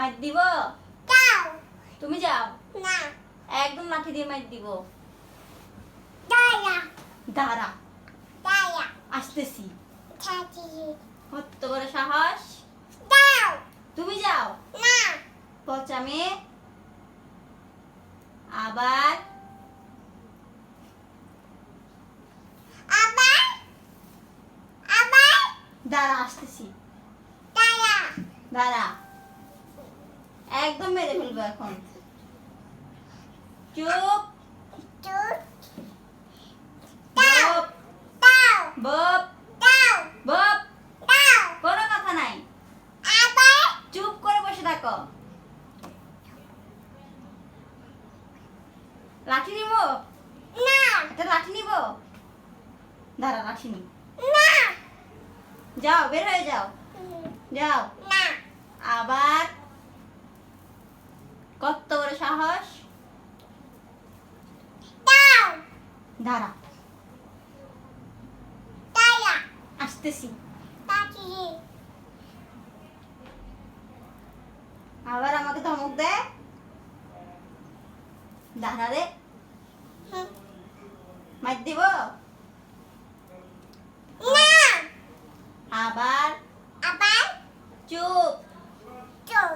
মাইর দিব? যাও। তুমি যাও। না। একদম লাঠি দিয়ে মাইর দিব। দাঁড়া। দাঁড়া। দাঁড়া। আসতেছি। ছাতি। কত বড় সাহস? যাও। তুমি যাও। না। পচা মেয়ে। আবার আবার। আবার। দাঁড়া, আসতেছি। দাঁড়া। দাঁড়া। একদম মেরে ফেলবো এখন। চুপ। চুপ। বপ দাও। বপ দাও। বপ। দাও। কোনো কথা নাই। আবার। চুপ করে বসে থাকো। লাঠি নিব? না। একটা লাঠি নিব? দাঁড়া, লাঠি নি। না। যাও, বের হয়ে যাও। যাও। না। আবার কত বড় সাহস? দাও। দাঁড়া, দাঁড়া। আসতেছি। ছাতি। আবার আমাকে ধমক দেয়। দাঁড়া রে, মার দিব? না। আবার আবার। চুপ। চুপ।